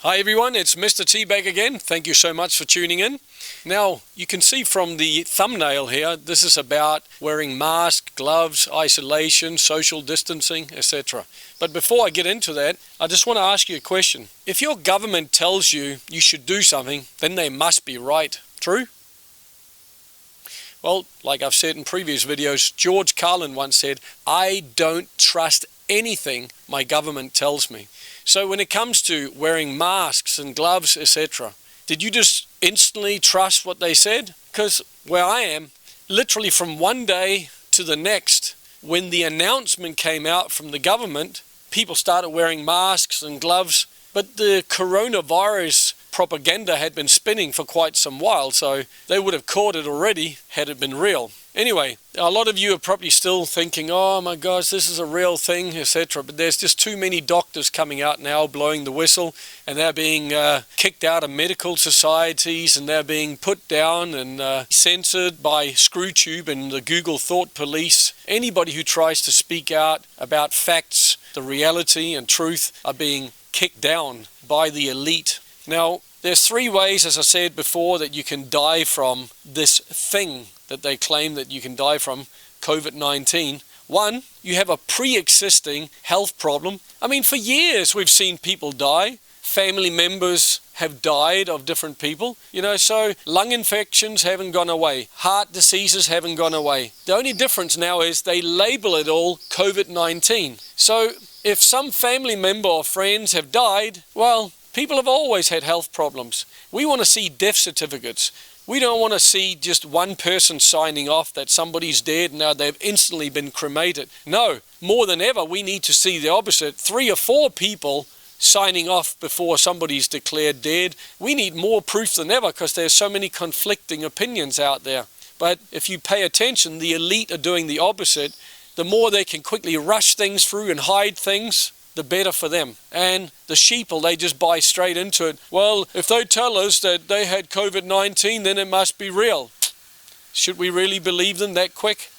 Hi everyone, it's Mr.T back again. Thank you so much for tuning in. Now, you can see from the thumbnail here, this is about wearing masks, gloves, isolation, social distancing, etc. But before I get into that, I just want to ask you a question. If your government tells you you should do something, then they must be right. True? Well, like I've said in previous videos, George Carlin once said, "I don't trust anything my government tells me." So when it comes to wearing masks and gloves, etc., did you just instantly trust what they said? Because where I am, literally from one day to the next, when the announcement came out from the government, people started wearing masks and gloves, but the coronavirus propaganda had been spinning for quite some while, so they would have caught it already had it been real. Anyway, a lot of you are probably still thinking, oh my gosh, this is a real thing, etc. But there's just too many doctors coming out now blowing the whistle, and they're being kicked out of medical societies, and they're being put down and censored by ScrewTube and the Google Thought Police. Anybody who tries to speak out about facts, the reality and truth are being kicked down by the elite. Now, there's three ways, as I said before, that you can die from this thing that they claim that you can die from, COVID-19. One, you have a pre-existing health problem. I mean, for years we've seen people die. Family members have died of different people. So lung infections haven't gone away. Heart diseases haven't gone away. The only difference now is they label it all COVID-19. So if some family member or friends have died, well, people have always had health problems. We want to see death certificates. We don't want to see just one person signing off that somebody's dead, now they've instantly been cremated. No, more than ever, we need to see the opposite. 3 or 4 people signing off before somebody's declared dead. We need more proof than ever because there's so many conflicting opinions out there. But if you pay attention, the elite are doing the opposite. The more they can quickly rush things through and hide things, the better for them. And the sheeple, they just buy straight into it. Well, if they tell us that they had COVID-19, then it must be real. Should we really believe them that quick?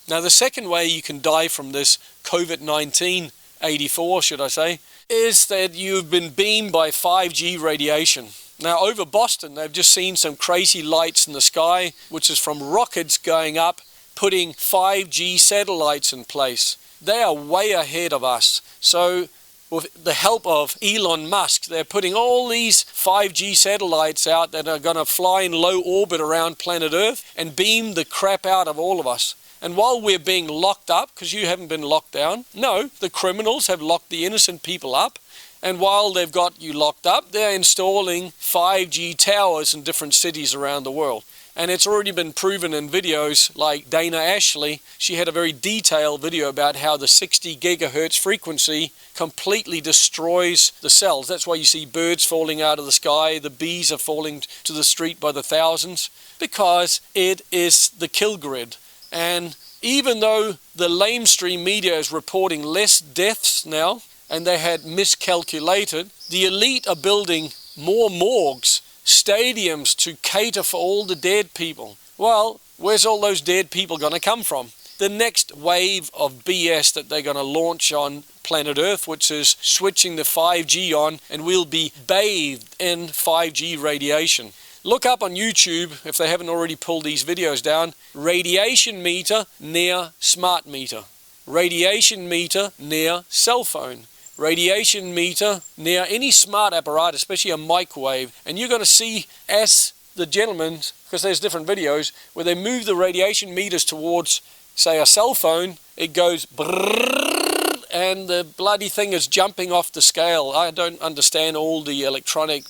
Now, the second way you can die from this COVID-19, 84 should I say, is that you've been beamed by 5G radiation. Now, over Boston, they've just seen some crazy lights in the sky, which is from rockets going up, putting 5G satellites in place. They are way ahead of us. So with the help of Elon Musk, they're putting all these 5G satellites out that are going to fly in low orbit around planet Earth and beam the crap out of all of us. And while we're being locked up, because you haven't been locked down, no, the criminals have locked the innocent people up. And while they've got you locked up, they're installing 5G towers in different cities around the world. And it's already been proven in videos like Dana Ashley. She had a very detailed video about how the 60 gigahertz frequency completely destroys the cells. That's why you see birds falling out of the sky, the bees are falling to the street by the thousands, because it is the kill grid. And even though the lamestream media is reporting less deaths now, and they had miscalculated, the elite are building more morgues, stadiums to cater for all the dead people. Well, where's all those dead people going to come from? The next wave of BS that they're going to launch on planet Earth, which is switching the 5G on, and we'll be bathed in 5G radiation. Look up on YouTube, if they haven't already pulled these videos down, radiation meter near smart meter, radiation meter near cell phone, radiation meter near any smart apparatus, especially a microwave, and you're going to see, as the gentleman, because there's different videos, where they move the radiation meters towards, say, a cell phone, it goes brrrr, and the bloody thing is jumping off the scale. I don't understand all the electronic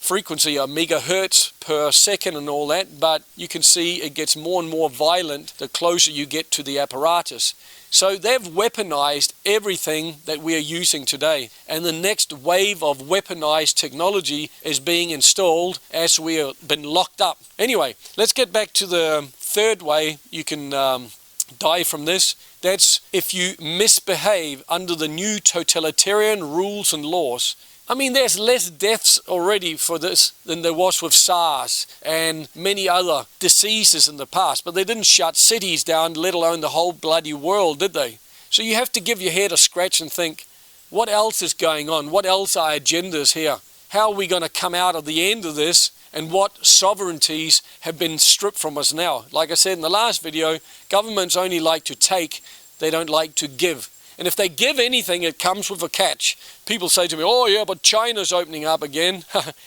frequency of megahertz per second and all that, but you can see it gets more and more violent the closer you get to the apparatus. So they've weaponized everything that we are using today, and the next wave of weaponized technology is being installed as we have been locked up. Anyway, let's get back to the third way you can die from this. That's if you misbehave under the new totalitarian rules and laws. I mean, there's less deaths already for this than there was with SARS and many other diseases in the past, but they didn't shut cities down, let alone the whole bloody world, did they? So you have to give your head a scratch and think, what else is going on? What else are agendas here? How are we going to come out of the end of this? And what sovereignties have been stripped from us now? Like I said in the last video, governments only like to take, they don't like to give. And if they give anything, it comes with a catch. People say to me, oh yeah, but China's opening up again.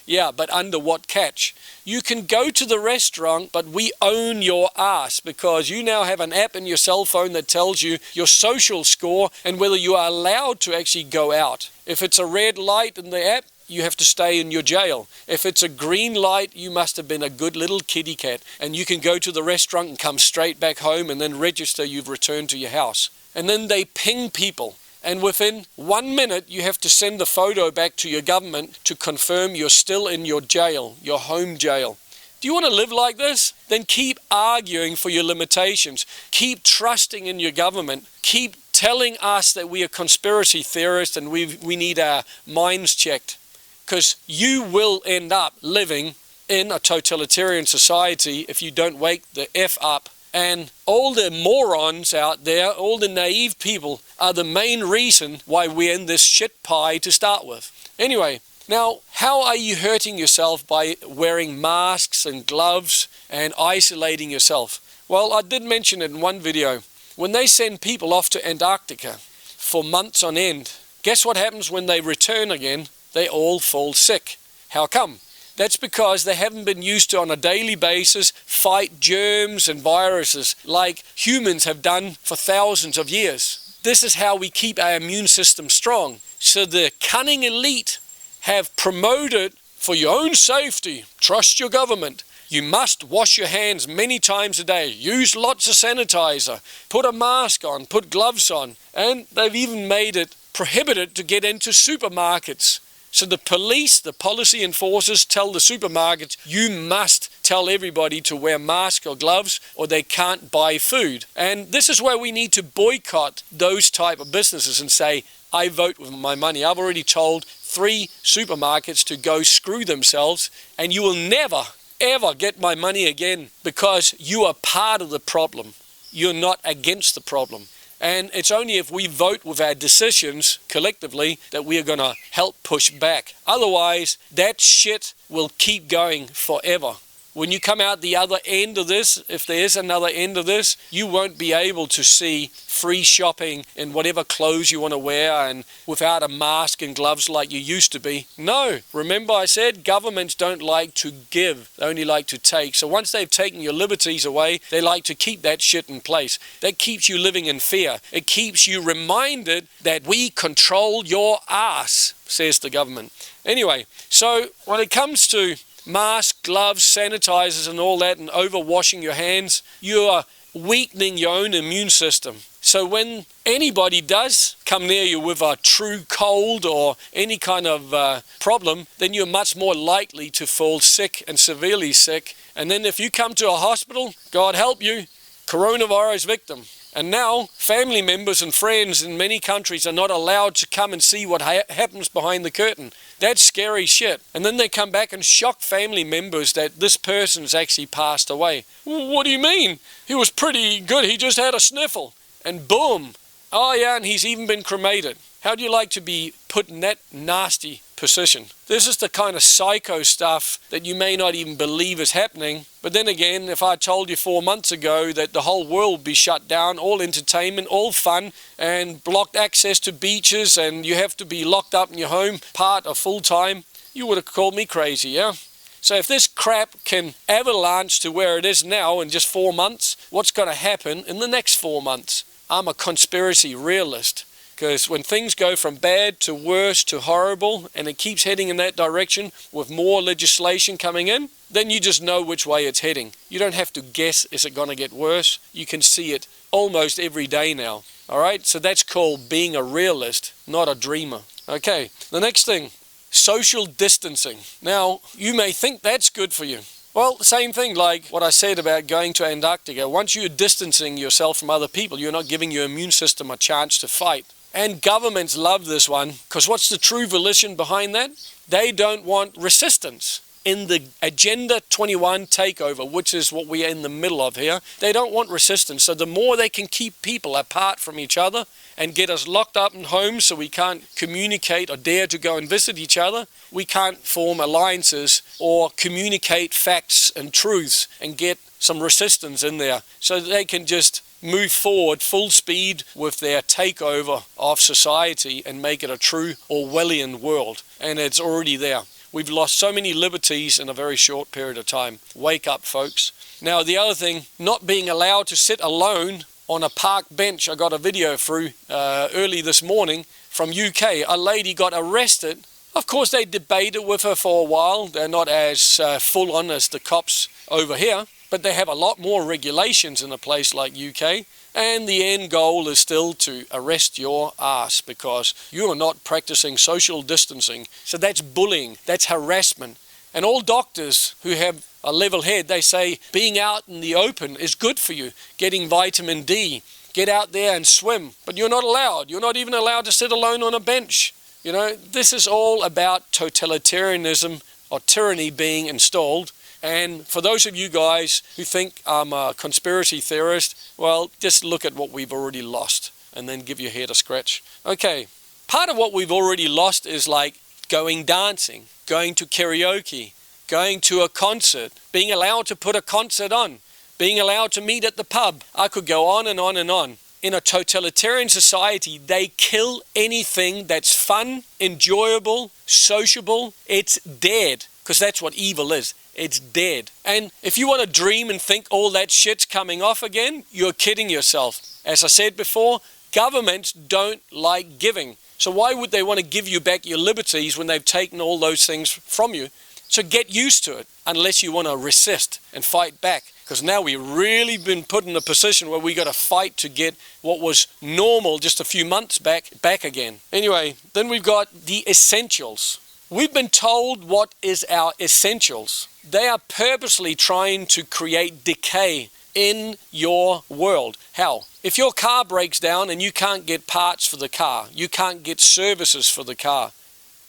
Yeah, but under what catch? You can go to the restaurant, but we own your ass, because you now have an app in your cell phone that tells you your social score and whether you are allowed to actually go out. If it's a red light in the app, you have to stay in your jail. If it's a green light, you must have been a good little kitty cat, and you can go to the restaurant and come straight back home and then register you've returned to your house. And then they ping people, and within 1 minute you have to send the photo back to your government to confirm you're still in your jail, your home jail. Do you want to live like this? Then keep arguing for your limitations. Keep trusting in your government. Keep telling us that we are conspiracy theorists and we need our minds checked. Because you will end up living in a totalitarian society if you don't wake the F up. And all the morons out there, all the naive people, are the main reason why we're in this shit pie to start with. Anyway, now how are you hurting yourself by wearing masks and gloves and isolating yourself? Well, I did mention it in one video. When they send people off to Antarctica for months on end, guess what happens when they return again? They all fall sick. How come? That's because they haven't been used to, on a daily basis, fight germs and viruses like humans have done for thousands of years. This is how we keep our immune system strong. So the cunning elite have promoted, for your own safety, trust your government. You must wash your hands many times a day. Use lots of sanitizer. Put a mask on. Put gloves on. And they've even made it prohibited to get into supermarkets. So the police, the policy enforcers, tell the supermarkets, you must tell everybody to wear masks or gloves or they can't buy food. And this is where we need to boycott those type of businesses and say, I vote with my money. I've already told 3 supermarkets to go screw themselves, and you will never, ever get my money again, because you are part of the problem. You're not against the problem. And it's only if we vote with our decisions collectively that we are going to help push back. Otherwise, that shit will keep going forever. When you come out the other end of this, if there is another end of this, you won't be able to see free shopping in whatever clothes you want to wear and without a mask and gloves like you used to be. No, remember I said governments don't like to give, they only like to take. So once they've taken your liberties away, they like to keep that shit in place. That keeps you living in fear. It keeps you reminded that we control your ass, says the government. Anyway, so when it comes to masks, gloves, sanitizers and all that, and overwashing your hands, you are weakening your own immune system. So when anybody does come near you with a true cold or any kind of problem, then you're much more likely to fall sick and severely sick. And then if you come to a hospital, God help you, coronavirus victim. And now family members and friends in many countries are not allowed to come and see what happens behind the curtain. That's scary shit. And then they come back and shock family members that this person's actually passed away. Well, what do you mean? He was pretty good. He just had a sniffle. And boom. Oh yeah, and he's even been cremated. How do you like to be put in that nasty position? This is the kind of psycho stuff that you may not even believe is happening. But then again, if I told you 4 months ago that the whole world would be shut down, all entertainment, all fun, and blocked access to beaches, and you have to be locked up in your home part or full time, you would have called me crazy, yeah? So if this crap can avalanche to where it is now in just 4 months, what's going to happen in the next 4 months? I'm a conspiracy realist. Because when things go from bad to worse to horrible, and it keeps heading in that direction with more legislation coming in, then you just know which way it's heading. You don't have to guess, is it going to get worse? You can see it almost every day now. Alright, so that's called being a realist, not a dreamer. Okay, the next thing, social distancing. Now, you may think that's good for you. Well, the same thing like what I said about going to Antarctica. Once you're distancing yourself from other people, you're not giving your immune system a chance to fight. And governments love this one, because what's the true volition behind that? They don't want resistance. in the Agenda 21 takeover, which is what we are in the middle of here. They don't want resistance. So the more they can keep people apart from each other and get us locked up in homes so we can't communicate or dare to go and visit each other, we can't form alliances or communicate facts and truths and get some resistance in there so that they can just move forward full speed with their takeover of society and make it a true Orwellian world. And it's already there. We've lost so many liberties in a very short period of time. Wake up, folks. Now, the other thing, not being allowed to sit alone on a park bench. I got a video through early this morning from UK. A lady got arrested. Of course, they debated with her for a while. They're not as full on as the cops over here, but they have a lot more regulations in a place like UK. And the end goal is still to arrest your ass because you are not practicing social distancing. So that's bullying, that's harassment. And all doctors who have a level head, they say being out in the open is good for you. Getting vitamin D, get out there and swim. But you're not allowed. You're not even allowed to sit alone on a bench. You know, this is all about totalitarianism or tyranny being installed. And for those of you guys who think I'm a conspiracy theorist, well, just look at what we've already lost and then give your head a scratch. Okay, part of what we've already lost is like going dancing, going to karaoke, going to a concert, being allowed to put a concert on, being allowed to meet at the pub. I could go on and on and on. In a totalitarian society, they kill anything that's fun, enjoyable, sociable. It's dead, because that's what evil is. It's dead. And if you want to dream and think all that shit's coming off again, you're kidding yourself. As I said before, governments don't like giving. So why would they want to give you back your liberties when they've taken all those things from you? So get used to it, unless you want to resist and fight back. Because now we've really been put in a position where we got to fight to get what was normal just a few months back again. Anyway, then we've got the essentials. We've been told what is our essentials. They are purposely trying to create decay in your world. How? If your car breaks down and you can't get parts for the car, you can't get services for the car,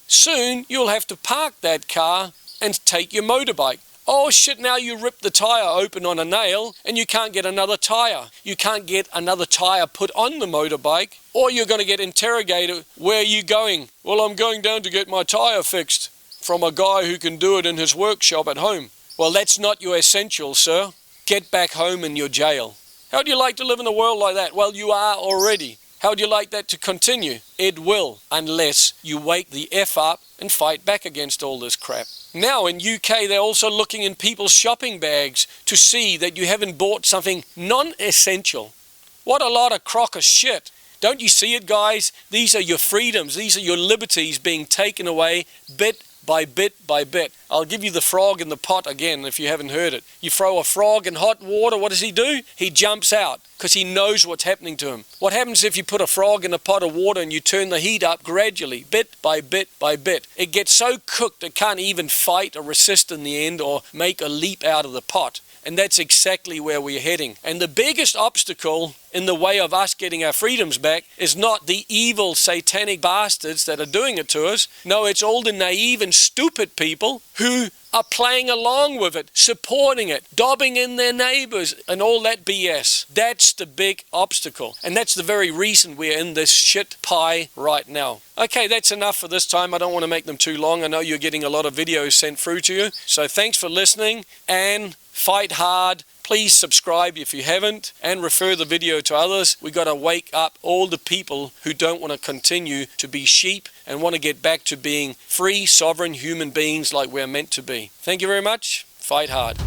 soon you'll have to park that car and take your motorbike. Oh shit, now you rip the tire open on a nail and you can't get another tire. You can't get another tire put on the motorbike, or you're going to get interrogated. Where are you going? Well, I'm going down to get my tire fixed from a guy who can do it in his workshop at home. Well, that's not your essential, sir. Get back home in your jail. How do you like to live in a world like that? Well, you are already. How do you like that to continue? It will, unless you wake the F up and fight back against all this crap. Now in UK, they're also looking in people's shopping bags to see that you haven't bought something non-essential. What a lot of crock of shit. Don't you see it, guys? These are your freedoms. These are your liberties being taken away bit by bit by bit. I'll give you the frog in the pot again if you haven't heard it. You throw a frog in hot water, what does he do? He jumps out because he knows what's happening to him. What happens if you put a frog in a pot of water and you turn the heat up gradually, bit by bit by bit? It gets so cooked it can't even fight or resist in the end or make a leap out of the pot. And that's exactly where we're heading. And the biggest obstacle in the way of us getting our freedoms back is not the evil satanic bastards that are doing it to us. No, it's all the naive and stupid people who are playing along with it, supporting it, dobbing in their neighbors and all that BS. That's the big obstacle. And that's the very reason we're in this shit pie right now. Okay, that's enough for this time. I don't want to make them too long. I know you're getting a lot of videos sent through to you. So thanks for listening and fight hard. Please subscribe if you haven't and refer the video to others. We got to wake up all the people who don't want to continue to be sheep and want to get back to being free, sovereign human beings like we're meant to be. Thank you very much. Fight hard.